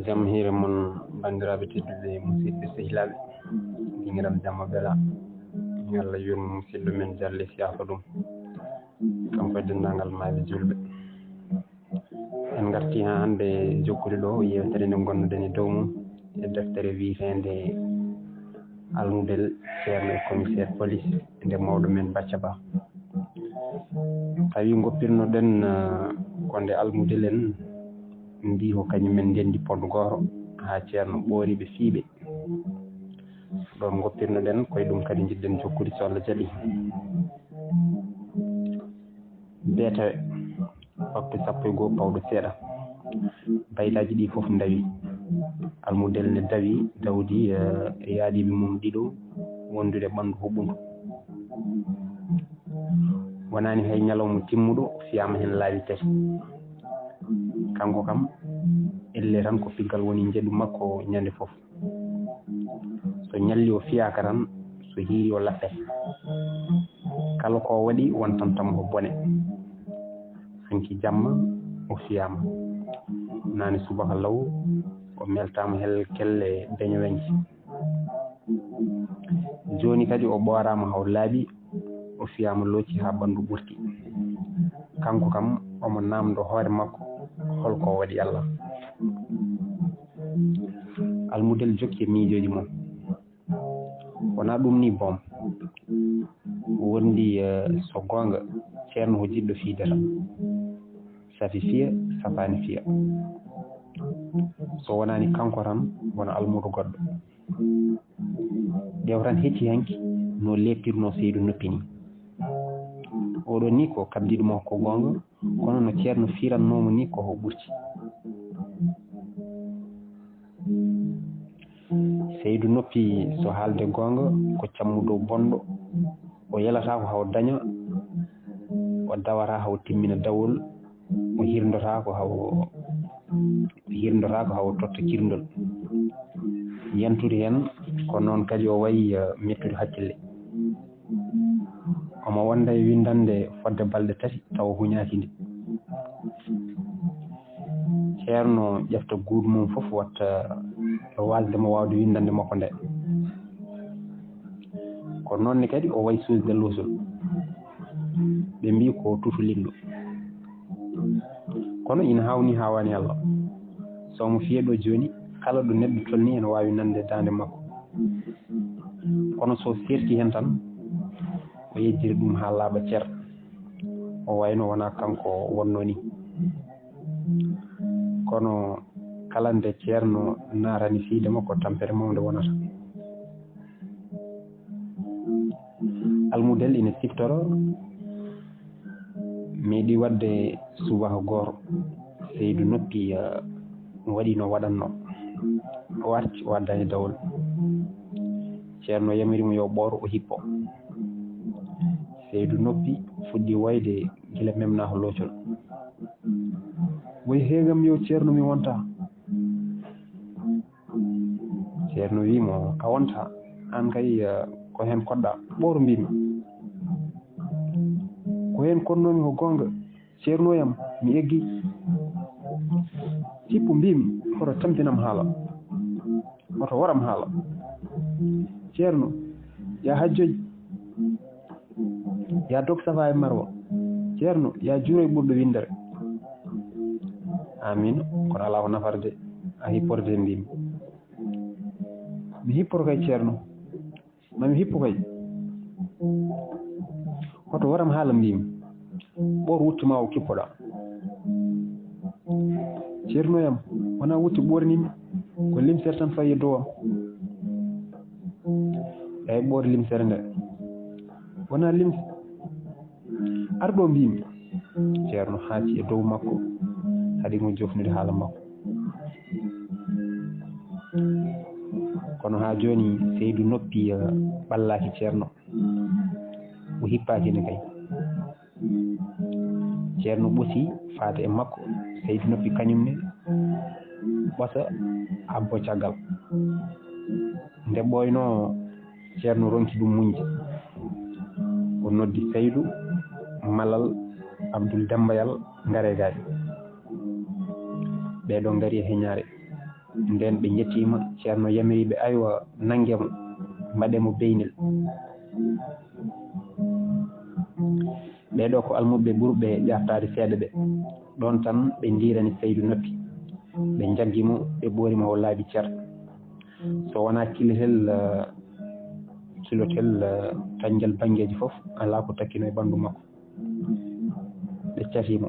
Jam hiire mon bandiraɓe tedduɓe musidɓe sehilaɓe Dingiral Jamma Belaa Allah yurmo musidɗo men Jalle siyafa ɗum kanko e denndangal maaɓe julɓe. En garti ha hannde jokkude ɗo yewtere nde gonnoɗen e dow mum e deftere wiitende Almudel Ceerno e Komiseer polis nde mawɗo men Bacca Bah. Tawi goppirnoɗen ko nde Almudel en ndi ko kañumen ndendi pod goto ha Ceerno ɓoori ɓe fiiɓe ɗon goppirnoɗen koye ɗum kadi jiɗɗen jokkude so Allah jaaɓi. Beetawe waktu 11 pawɗo seeɗa baylaji ɗi fof dawi. Almudel ne dawi dawdi yaadiɓe mum ɗiɗo wondude ɓandu huɓɓundu. Wonani hay ñalawma timmuɗo fiyama hen laabi tati. Kanko kam elle tan ko piggal woni jeeɗu makko ñande fof. So ñalli o fiyaka tan so hiiri o laɓɓet. Kala ko waɗi wontan tam ko bone. Hanki jamma o fiyama. Nani subaka law o meltama hel kelle beño weñci. Joni kadi o ɓorama haw laaɓi o fiyama locci ha ɓandu ɓurti. Kanko kam omo namdo hoore makko holko waɗi Allah. Almudel jokki e miijoji mum. Wona ɗum ni boom wondi so gonga Ceerno ko jiɗɗo fiide tan safi fiya safani fiya. So wonani kanko tan wona almudo goɗɗo. Ƴeew tan hecci hanki no leptirno Seydou noppini. Oɗo ni ko kabdiɗo mo ko gonga kono no Ceerno firannomo ni ko ɓurti. Seydou noppi so haalde gonga ko cammudo bonɗo o yelata ko haw daña o dawata haw timmina dawol o hirndota ko haw totta kirndol yentude hen ko noon kadi o wayi mettude hakkille. Omo wonda e windande fodde balɗe tati taw huñaki nde. Ceerno ƴefta guudu mum fof watta e wasdemo wawde windande makko nde. Ko noonne kadi o wayi suusde losol. Ɓe mbi ko tutulillo. Kono ina hawni hawani Allah. Somo fiyeɗo joni kala ɗo neɗɗo tolni ene wawi nande dande makko. Kono so serti hen tan o yejjiri ɗum ha laaɓa cer. O wayno wona kanko wonno ni. Kono kala nde Ceerno narani fiide makko tampere mawde wonata. Almudel ina siftoro meeɗi wadde subaka goto Seydou noppi waɗi no waɗanno o warti o waddani dawol. Ceerno yamirimo yo ɓooro o hippo. Seydou noppi fuɗɗi wayde gila memnako loocol. Woy heegam yo Ceerno mi wonta. Ceerno wimo a wonta an kay ko hen koɗɗa ɓooro mbimi. Ko hen konnomi ko gonga Ceerno yam mi eggi. Hippo mbimi hoto tampinam haala hoto waram haala. Ceerno ya hajjoji ya dog safa e marwa. Ceerno ya juuroy ɓurɗo windere. Amin kono ala ko nafarde a hipporde mbimi. Mi hippoto kay Ceerno mami hippo kay hoto waram haala mbimi ɓoor wuttuma o kippoɗa. Ceerno yam wona wutti ɓornimi ko limsere tan fayi dowam. Eyi ɓoor limsere nde wona limse arɗo mbimi. Ceerno haati e dow makko haɗi mo jofnude haala makko. Kono ha joni Seydou noppi ɓallaki Ceerno o hippakine kay. Ceerno ɓosi faata e makko Seydou noppi kañumne ɓosa abbo caggal. Nde ɓoyno Ceerno ronki ɗum muñde. O noddi Seydou Malal Abdoul Dembayal ngare gaaji. Ɓeɗo ngari e heñare. nden ɓe jettima ceerno yamiriɓe aywa nangemo mbaɗemo beynel. ɓeɗo ko almuɓe ɓurɓe ƴaftade seeɗa ɓe. ɗon tan ɓe ndirani Seydou noppi ɓe jaggimo ɓe ɓorimo o laaɓi cer. so wona kilotel tanjal banggueji foof ala ko takkino e ɓandu makko. ɓe catimo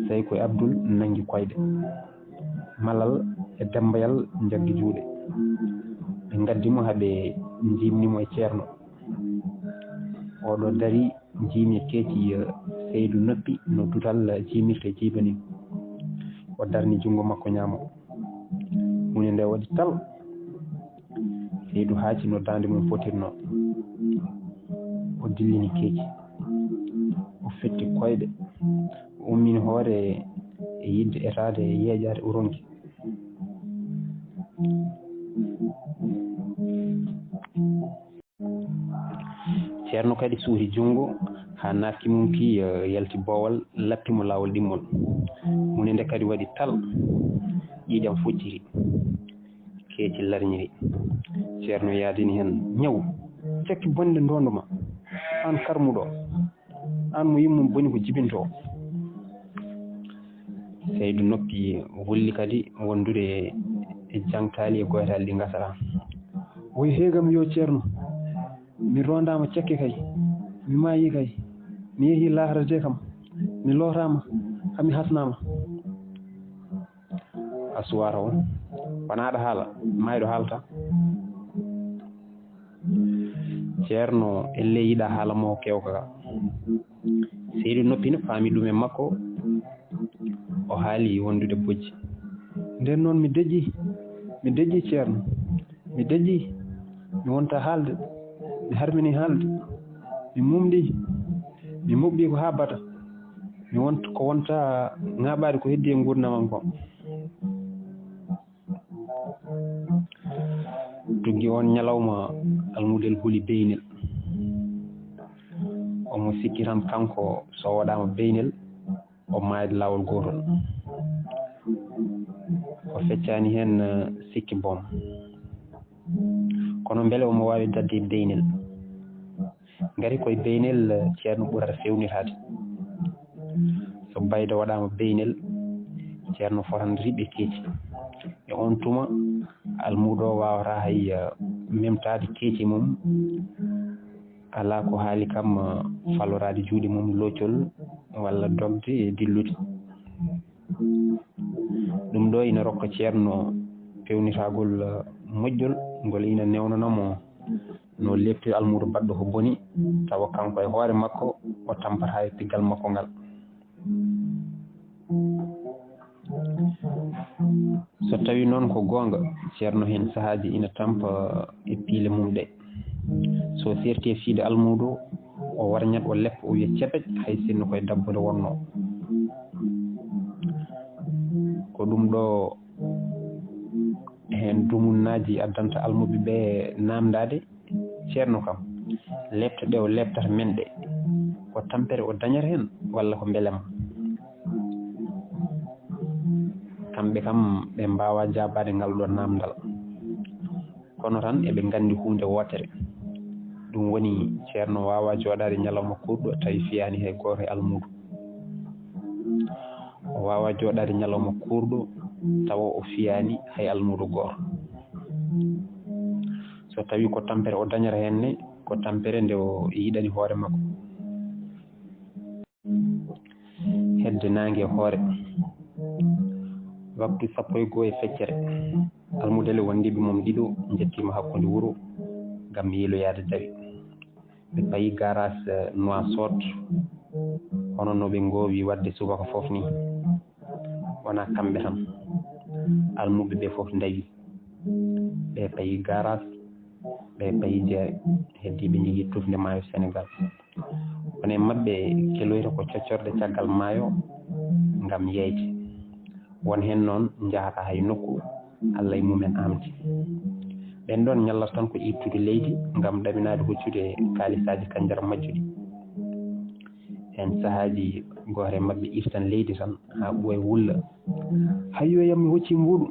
tawi koye Abdoul nangui koyɗe, Malal e Dembayal jaggi juuɗe. ɓe gaddimo haaɓe jimnimo e ceerno. oɗo dari jimi keeci Seydou noppi no dutal jimirte jibani. o darni jungo makko ñaamo, hunde nde waɗi tal. Seydou haaci no dande mum fotirno. o dillini keeci, o fetti koyɗe, o ummini hoore e yidde etade yeeƴade o ronki. ceerno kadi suuti jungo ha nafki mum ki yalti boowal, lappimo lawol ɗimmol. hunde nde kadi waɗi tal. ƴiiƴam focciri, keeci larñiri. ceerno yaadini hen ñaw cakki bonde ndondoma, an karmuɗo, an mo yimmum boni ko jibinto. Seydou noppi wulli kadi wondude e jangtali e goytali ɗi gasata. woy heegam yo ceerno, mi rondama cekke kay, mi maayi kay, mi yeehi lahrate kam, mi lootama, hami hasnama. a suwata on, wona aɗa haala, mayɗo haalta. ceerno elle yiɗa haala mo kewka ka. Seydou noppino faami ɗum e makko, o haali wondude bojji. nden noon mi deƴƴi ceerno, mi deƴƴi, mi wonta haalde, mi harmini haalde, mi mumɗi ko habata, mi wonta ko wonta ŋaɓade ko heddi e gurdamam ko. tuggi on ñalawma Almudel huuli beynel. omo sikki tan kanko so waɗama beynel o mayde lawol gotol. o feccani hen sikki boom, kono beele omo wawi dadde beynel. gari koye beynel ceerno ɓurata fewnitade. so bayda waɗama beynel, ceerno fotani riɓe keeci. e on tuma almuɗo wawata hay memtade keeci mum, ala ko haali kam fallorade juuɗe mum loccol walla dogde e dillude. ɗum ɗo ina rokka ceerno pewnitagol moƴƴol ngol ina newnanamo no lepti almudo baɗɗo ko boni, tawa kanko e hoore makko o tampata e piggal makko ngal. so tawi noon ko gonga, ceerno hen sahaji ina tampa e piile mum ɗe. so serti fiide almudo o warñat o leppa o wiya ceɓeƴ hay sinno koye dabbude wonno. ko ɗum ɗo hen dumunnaji addanta almuɓe ɓe namdade ceerno kam. lepte ɗe o leptata men ɗe, ko tampere o dañata hen walla ko belema. kamɓe kam ɓe mbawa jabade ngal ɗo namdal, kono tan eɓe gandi hunde wotere. ɗum woni ceerno wawa joɗade ñalawma kurɗo tawi fiyani hay goto e almudo. o wawa joɗade ñalawma kurɗo tawa o fiyani hay almudo goto. so tawi ko tampere o dañata henne, ko tampere nde o yiɗani hoore makko. hedde nangue hoore waktu 11 e feccere, almudel wondiɓe mum ɗiɗo jettima hakkude wuuro gam yiiloyade dawi. ɓe payi garage Nouakchott, hono no ɓe gowi wadde subaka foof ni. wona kamɓe tan, almuɓe ɓe foof dawi. ɓe payi garage, ɓe payi jeere, heddi ɓe jogui tufde maayo Sénégal. wone mabɓe keloyta ko coccorde caggal maayo gam yeyde. won hen noon jahata hay nokku Allah e mumen amde. ɓen ɗon ñallata tan ko ittude leydi gam ɗaminade hoccude kaalisaji kanjara majjuɗi. en sahaaji goore maɓɓe iftan leydi tan haa ɓooye wulla hayyoyam mi hocci mbuuɗu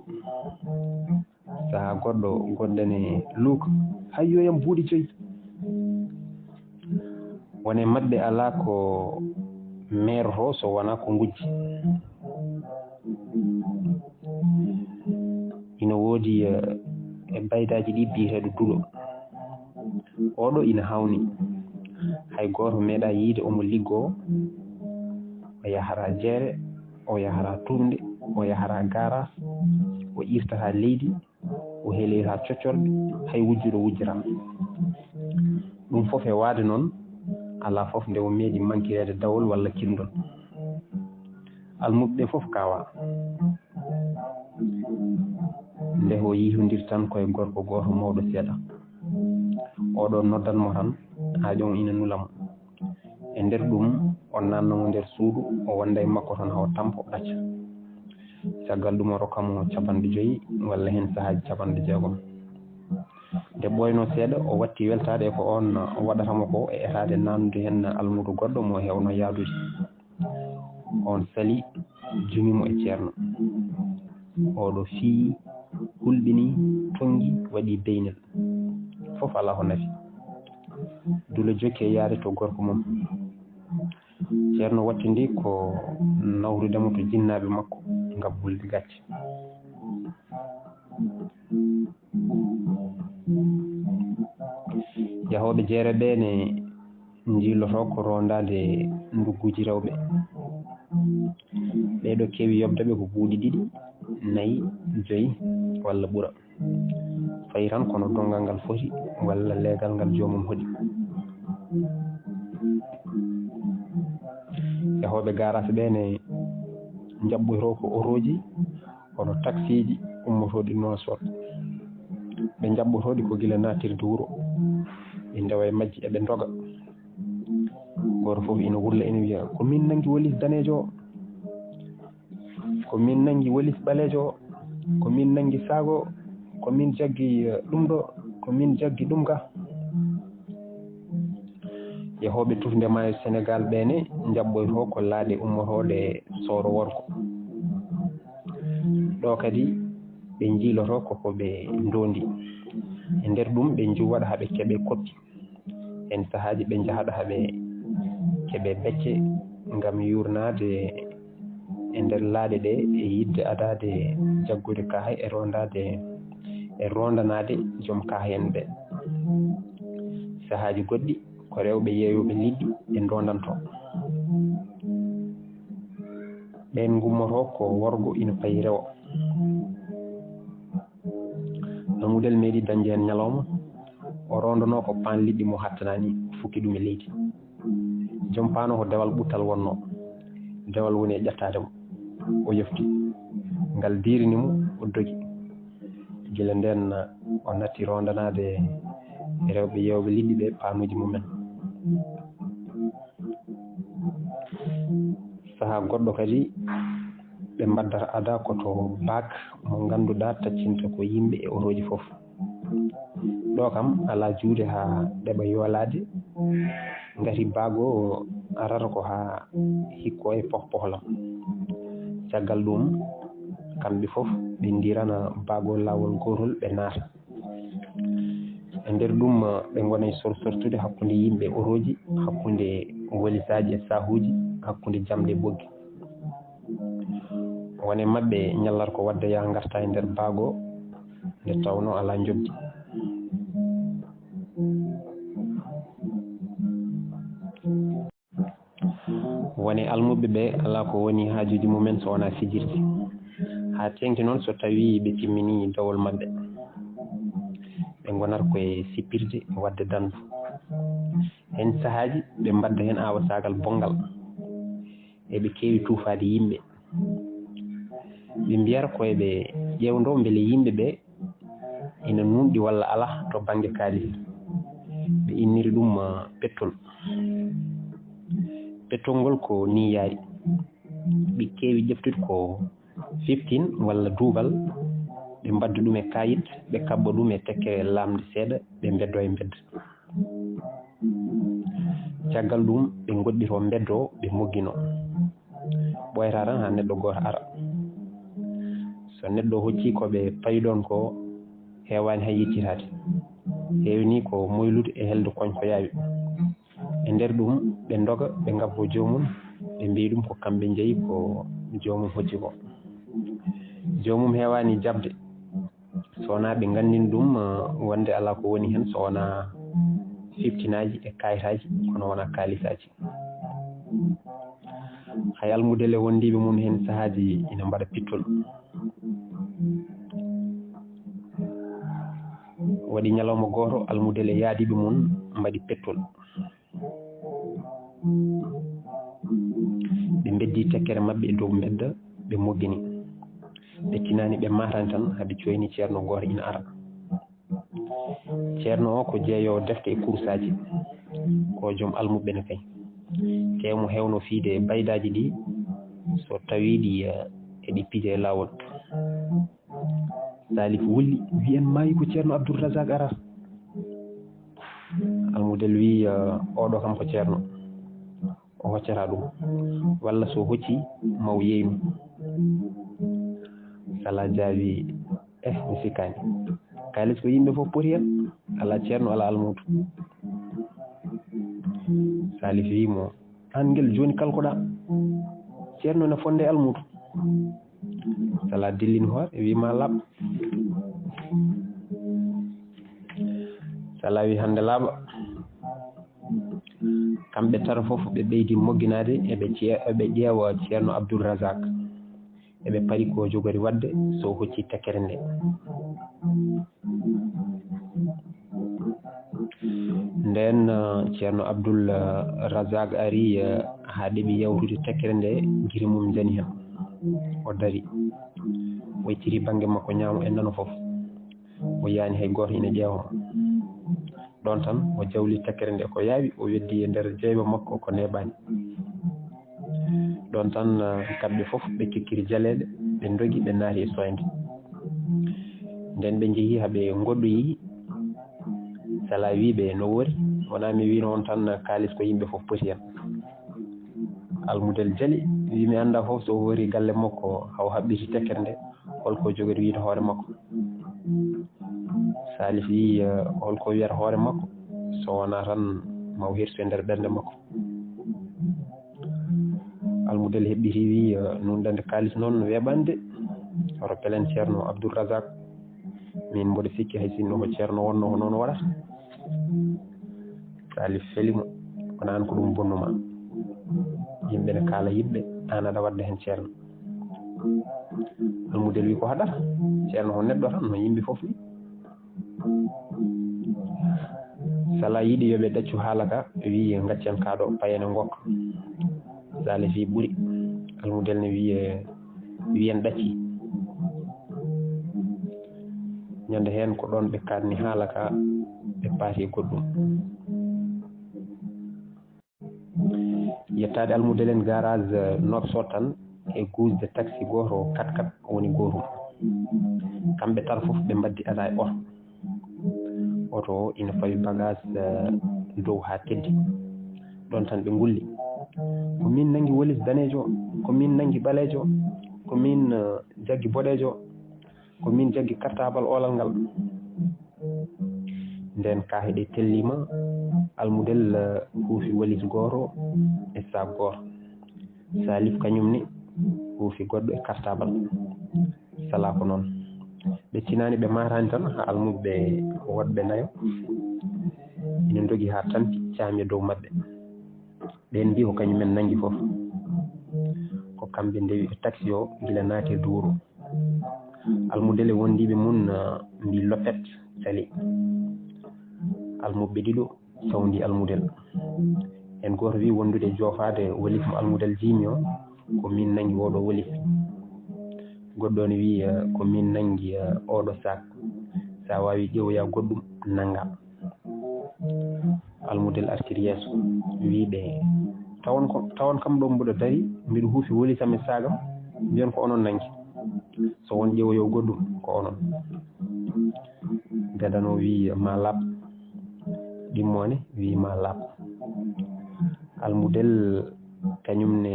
sahaa goɗɗo goddane luuka hayyoyam buuɗi 5 wone maɓɓe alaa ko meeroto so wonaa ko ngujji ina woodi e baydaaji ɗi biyeteeɗo dulo oɗo ina hawni hay gooto meeɗa yiide omo liggoo o yahara jeere o yahara turnde o yahara garas o irtata leydi o helira coccorɗe hay wujjuɗo wujjira ɗum fof e waade noon alaa fof nde o meeɗi manquirede dawol walla kindol almuɓe ɓe fof kawa nde o yiihodir tan koye gorko gooto mawɗo seeɗa oɗo noddanmo tan haa ƴon ina nulamo e nder ɗum o nannomo nder suudu o wonda e makko tan hawo tampo ɗacca caggal ɗum o rokkamo 50 walla heen sahaaji 60 nde ɓooyno seeɗa o watti weltade ko on waɗatamo ko e etade nannude heen almudo goɗɗo mo hewno yaadude on sali jumimo e ceerno oɗo fii hulɓini tongi waɗi beynel fof ala ko nafi dule jokki e yaade to gorko mum ceerno wattindi ko nawrudemo to jinnaaɓe makko ngam hulde gacce yahooɓe jeere ɓe ne jiiloto ko rondade ndugguji rewɓe ɓeɗo keewi yobdaɓe ko buuɗi 2 4 5 walla ɓura fayi tan kono dongal ngal foti walla leegal ngal joomum hoɗi yahooɓe garage ɓe ne jaɓɓoyto ko oroji kono taxiji ummotoɗi nosot ɓe jaɓɓotoɗi ko gila natirde wuro ɓe ndewa e majji eɓe doga goto fof ina wulla ina wiya ko min nangi wolis danejo o ko min nangi wolis ɓalejo o ko min nangi sago ko min jaggi ɗum ɗo ko min jaggi ɗum ga yahooɓe tufde ma e Sénégal ɓene jaɓɓoyto ko laaɗe ummotoɗe sooro worko ɗo kadi ɓe jiiloto koko ɓe ndondi e nder ɗum ɓe juwaɗa haɓe keeɓe koppi en sahaaji ɓe jahaɗa haɓe keeɓe becce ngam yurnade e nder laaɗe ɗe e yidde adade jaggude kaahay e rondanade joom kaahay en ɓe sahaaji goɗɗi ko rewɓe yeeyoɓe liɗɗi ɓe dondanto ɓen gummoto ko worgo ina payi rewo Almudel meeɗi dañde hen ñalawma o rondono ko pan liɗɗi mo hattanani fukki ɗum e leydi joom paano ko dewal ɓuttal wonno dewal woni e ƴettademo o yefti ngal dirinimo o dogi gila nden o natti rondanade rewɓe yewɓe liɗɗi ɓe panuji mumen saha goɗɗo kadi ɓe mbaddata ada koto bac mo ganduɗa taccinta ko yimɓe e oroji fof ɗo kam ala juude ha ɗeɓa yoolade ngati baago arata ko ha hikko e pohpohlam caggal ɗum kamɓe fof ɓe dirana baago lawol gotol ɓe naata e nder ɗum ɓe gona e sortude hakkude yimɓe oroji hakkude walisaji e sahuji hakkude jamɗe boggi wone maɓɓe ñallat ko wadde ya garta e nder baago nde tawno ala jobdi wone almuɓe ɓe ala ko woni haajuji mumen so wona fijirde ha tengti noon so tawi ɓe timmini dawol maɓɓe ɓe gonata koye sippirde wadde dandu hen sahaaji ɓe mbadda hen awa sagal bongal eɓe keewi tuufade yimɓe ɓe mbiyata koye ɓe ƴewdo beele yimɓe ɓe ina nunɗi walla ala to banggue kaalis ɓe inniri ɗum pettol ngol ko ni yaari ɓe keewi ƴeftude ko 15 walla duubal ɓe mbadda ɗum e kayit ɓe kabba ɗum e tekkere lamde seeɗa ɓe beddo e bedda caggal ɗum ɓe goɗɗito beddo ɓe moggino ɓoyata tan ha neɗɗo goto ara so neɗɗo hocci ko ɓe paydon ko hewani hay yeccitade heewi ni ko moylude e helde koñko yaawi e nder ɗum ɓe doga ɓe gabbo jomum ɓe mbi ɗum ko kamɓe jeeyi ko jomum hocci ko jomum hewani jabde so wona ɓe gandini ɗum wonde ala ko woni hen so wona fiftinaji e kayitaji kono wona kalisaji hay almudel e wondiɓe mum hen sahaji ina mbaɗa pittol waɗi ñalawma goto almudel e yaadiɓe mum mbaɗi pettol ɓe beddi tekkere mabɓe e dow bedda ɓe moggini ɓe tinani ɓe matani tan haaɓe coyni ceerno goto ina ara ceerno o ko jeeyowo defte e kursaji ko joom almuɓe ne kay temo hewno fiide baydaji ɗi so tawiɗi eɗi piije e lawol Salif wulli wiyen maayi ko ceerno Abdourrazak ara almudel wi oɗo kam ko ceerno o hoccata ɗum walla so hocci maw yeymu sala jaabi mi sikkani kalis ko yimɓe fof poti hen ala ceerno ala almudu Salif wimo an guel joni kalkoɗa ceerno ne fonde almudu sala dillini hoore wima laaɓa sala wi hande laaɓa kamɓe tara fof ɓe ɓeydi mogginade eɓe ƴeewa ceerno Abdourrazak eɓe paari ko jogori wadde so hocci tekkere nde nden ceerno Abdoulrazak ari ha ɗeɓi yawtude tekkere nde guiri mum jani hen o dari o ittiri banggue makko ñaamo e nano foof o yaani hay goto ina ƴeewamo ɗon tan o jawli tekkere nde ko yaawi o weddi e nder jeyba makko ko neɓani ɗon tan kamɓe fof ɓe kekkiri jaleɗe ɓe dogi ɓe naati e soyde nden ɓe jeehi haaɓe goɗɗoyi sala wiɓe no wori wona mi wino on tan kalis ko yimɓe fof poti hen almudel jaali wi mi anda fof so wori galle makko haw haɓɓiti tekkere nde holko jogori wiide hoore makko Salif wi holko wiyata hoore makko so wona tan maw hirsu e nder ɓernde makko almudel heɓɓiti wi nundande kalis noon weɓande oto pelen ceerno Abdourrazak min mboɗo sikki hay sinno ko ceerno wonno ko noon waɗata Salif felimo wona an ko ɗum bonnuma yimɓe ne kaala yimɓe an aɗa wadda hen ceerno almudel wi ko haɗata ceerno ko neɗɗo tan no yimɓe fof ni sala yiiɗi yoɓe ɗaccu haala ka wi gaccen kaɗo payene gokka Salif wi ɓuuri almudel ne wiyen ɗacci ñande hen ko ɗon ɓe kadni haala ka ɓe paati goɗɗum yettade almudel en garage Nouakchott tan e gusde taxi goto 4x4 woni gotum kamɓe tara fof ɓe mbaddi ata e oto o ina fawi bagage dow ha teddi ɗon tan ɓe gulli ko min nangi wolis danejo ko min nangi ɓalejo ko min jaggi boɗejo ko min jaggi cartable olal ngal nden kaheɗe tellima almudel huufi wolis goto e sac goto Salif kañum ni huufi goɗɗo e cartable sala ko noon ɓe tinani ɓe matani tan ha almuɓe woɗɓe nayo ina dogi ha tampi caami dow mabɓe ɓen mbi ko kañumen nangi foof ko kamɓe ndewi e taxi o gila naati e duuru almudel e wondiɓe mum mbi loppet sali almuɓe ɗiɗo sawdi almudel en goto wi wondude jofade wolif mo almudel jimi o ko min nangi oɗo wolif goɗɗo ne wi ko min nangi oɗo sac sa wawi ƴeewoya goɗɗum nanga almudel artiri yeeso wiɓe tawon kam ɗo mboɗo dari mbiɗo huufi wolisam e sagam mbiyon ko onon nangi so won ƴeewoyo goɗɗum ko onon gadano wi ma laaɓ ɗimmone wi ma laaɓ almudel kañum ne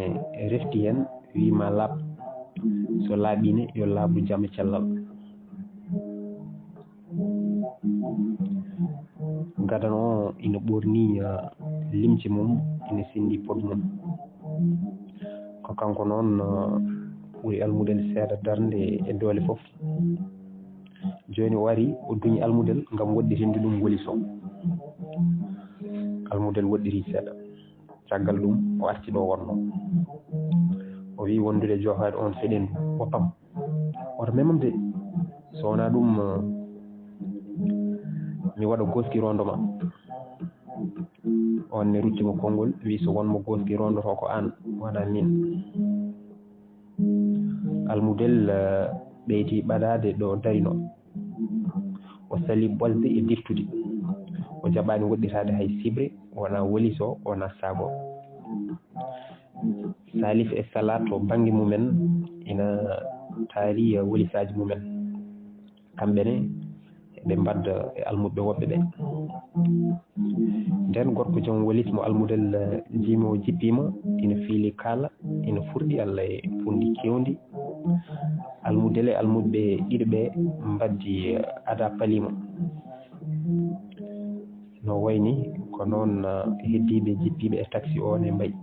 refti hen wiima laaɓ so laaɓine yo laabu jama cellal gadan o ina ɓorni limci mum ina sindi pod mum ko kanko noon ɓuri almudel seeɗa darde e doole fof joni o wari o duñi almudel ngam woɗɗitinde ɗum wolis o almudel woɗɗiri seeɗa caggal ɗum o arti ɗo wonno o wi wondude jofade on feɗen woppam oto memamde so wona ɗum mi waɗa goski rondoma on ne ruttimo konngol wi so wonmo goski rondoto ko an wona min almudel ɓeyti ɓadade ɗo darino o sali ɓolde e dirtude o jaɓani woɗɗitade hay sibre wona wolis o wona sago salif e salat to banggue mumen ina taari wolisaji mumen kamɓene ɓe mbadda e almuɓe woɓɓe ɓe nden gorko joom wolis mo almudel jimi o jippima ina fiili kaala ina furɗi allah e fundi kewndi almudel e almuɓe ɗiɗo ɓe mbaddi ada palima no wayni ko noon heddiɓe jippiɓe e taxi o ne mbayi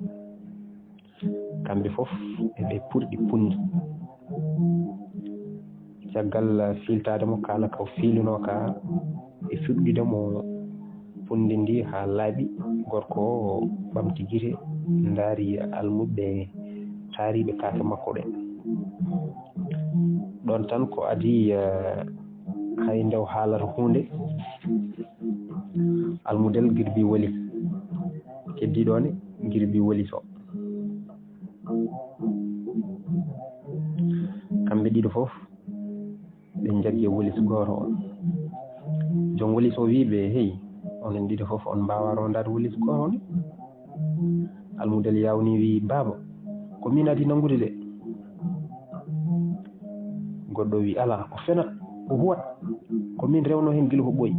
kamɓe fof eɓe purɗi pundi caggal filtade mo kala ko fiilino ka e fiɗɗudemo pundi ndi ha laaɓi gorko o ɓamti guite daari almuɓe taariɓe kaake makko ɗe ɗon tan ko adi hay ndew haalata hunde almudel girbi wolis keddiɗone girbi wolis o kamɓe ɗiɗo fof ɓe jaggi wolis goto o joom wolis o wiɓe hey onon ɗiɗo fof on mbawa rondade wolis goto ne almudel yawni wi baba ko min adi nangude de goɗɗo wi ala o fenat o huwat ko min rewno hen guila ko ɓooyi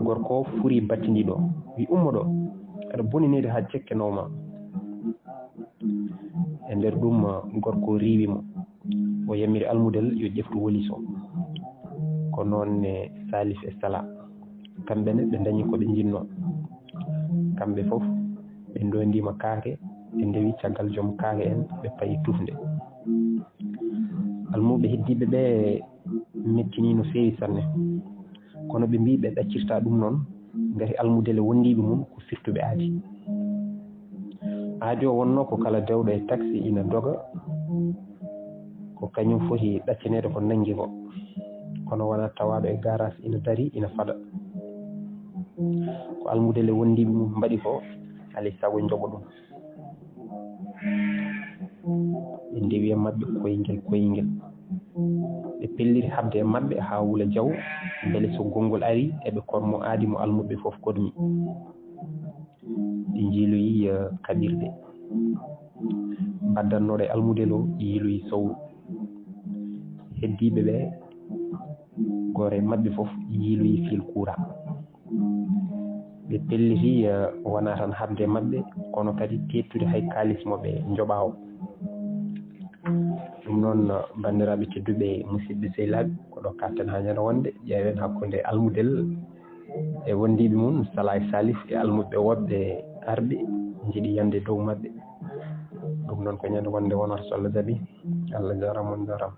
gorko furi battidiɗo wi ummo ɗo aɗa boninede ha cekkenoma e nder ɗum gorko riwimo o yamiri almudel yo ƴeftu wolis o ko noon ne salif e sala kamɓene ɓe dañi koɓe jinno kamɓe fof ɓe ndondima kaake ɓe ndewi caggal joom kaake en ɓe payi tufde almuɓe heddiɓe ɓe mettini no fewi sanne kono ɓe mbi ɓe ɗaccirta ɗum noon gati almudel wondiɓe mum ko firtuɓe aadi o wonno ko kala dewɗo e taxi ina doga ko kañum foti ɗaccinede ko nanggui ko kono wona tawaɗo e garage ina dari ina fada ko almudel wondiɓe mum mbaɗi ko alay saago jooɓo ɗum ɓe ndewi e mabɓe koyngel ɓe pelliti habde e mabɓe ha wuula diaw beele so gongol ari eɓe kormo aadi mo almuɓe foof kodmi ɓe jiiloyi kaɓirɗe baddannoɗo e almudel o yiiloyi sowru heddiɓe ɓe goto e mabɓe foof yiiloyi fil coura ɓe pelliti wona tan habde mabɓe kono kadi tettude hay kalis moɓe joɓa o ɗum noon bandiraɓe tedduɓe musidɓe sehilaɓe koɗo katten ha ñande wonde ƴeewen hakkude almudel e wondiɓe mum sala e salif e almuɓe woɓɓe arɓe jiiɗi yande dow mabɓe ɗum noon ko ñande wonde wonata so Allah jaaɓi Allah jarama on jarama